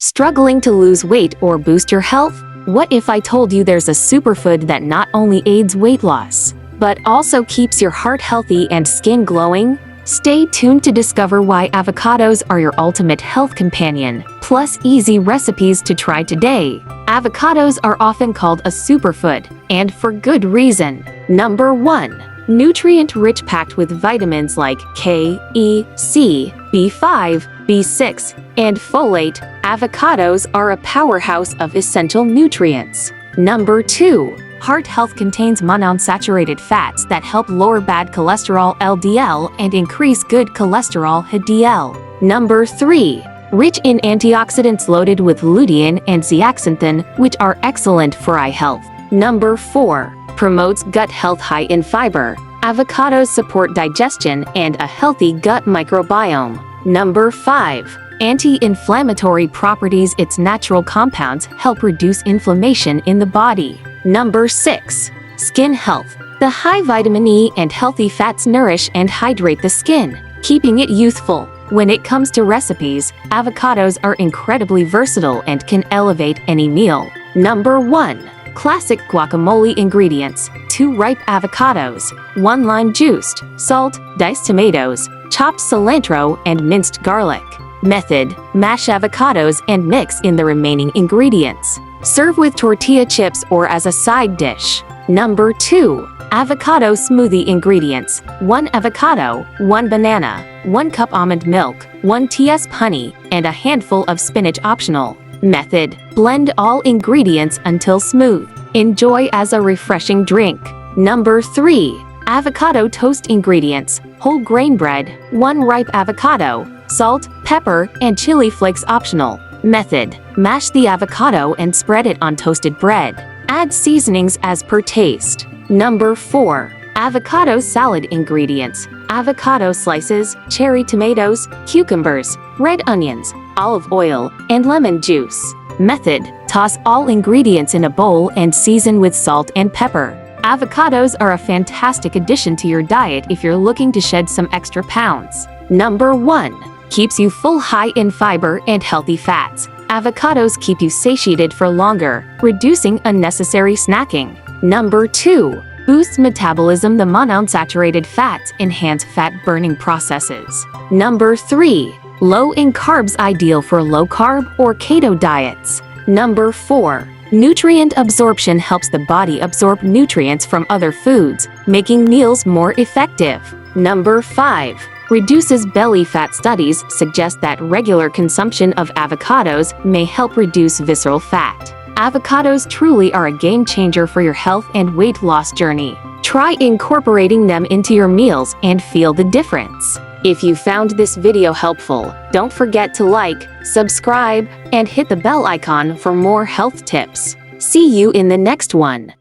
Struggling to lose weight or boost your health? What if I told you there's a superfood that not only aids weight loss, but also keeps your heart healthy and skin glowing? Stay tuned to discover why avocados are your ultimate health companion, plus easy recipes to try today. Avocados are often called a superfood, and for good reason. Number 1. Nutrient-rich, packed with vitamins like K, E, C, B5, B6, and folate, avocados are a powerhouse of essential nutrients. Number 2. Heart health contains monounsaturated fats that help lower bad cholesterol LDL and increase good cholesterol HDL. Number 3. Rich in antioxidants loaded with lutein and zeaxanthin, which are excellent for eye health. Number 4. Promotes gut health, high in fiber. Avocados support digestion and a healthy gut microbiome. Number 5. Anti-inflammatory properties. Its natural compounds help reduce inflammation in the body. Number 6. Skin health. The high vitamin E and healthy fats nourish and hydrate the skin, keeping it youthful. When it comes to recipes, avocados are incredibly versatile and can elevate any meal. Number 1. Classic guacamole ingredients: 2 ripe avocados, 1 lime juiced, salt, diced tomatoes, chopped cilantro, and minced garlic. Method: mash avocados and mix in the remaining ingredients. Serve with tortilla chips or as a side dish. Number 2. Avocado smoothie ingredients: 1 avocado, 1 banana, 1 cup almond milk, 1 teaspoon honey, and a handful of spinach optional. Method: blend all ingredients until smooth. Enjoy as a refreshing drink. Number 3. Avocado toast ingredients: whole grain bread, 1 ripe avocado, salt, pepper, and chili flakes optional. Method: mash the avocado and spread it on toasted bread. Add seasonings as per taste. Number 4. Avocado salad ingredients: avocado slices, cherry tomatoes, cucumbers, red onions, olive oil, and lemon juice. Method: toss all ingredients in a bowl and season with salt and pepper. Avocados are a fantastic addition to your diet if you're looking to shed some extra pounds. Number 1. Keeps you full, high in fiber and healthy fats. Avocados keep you satiated for longer, reducing unnecessary snacking. Number 2. Boosts metabolism. The monounsaturated fats enhance fat-burning processes. Number 3. Low in carbs, ideal for low-carb or keto diets. Number 4. Nutrient absorption. Helps the body absorb nutrients from other foods, making meals more effective. Number 5. Reduces belly fat. Studies suggest that regular consumption of avocados may help reduce visceral fat. Avocados truly are a game changer for your health and weight loss journey. Try incorporating them into your meals and feel the difference. If you found this video helpful, don't forget to like, subscribe, and hit the bell icon for more health tips. See you in the next one.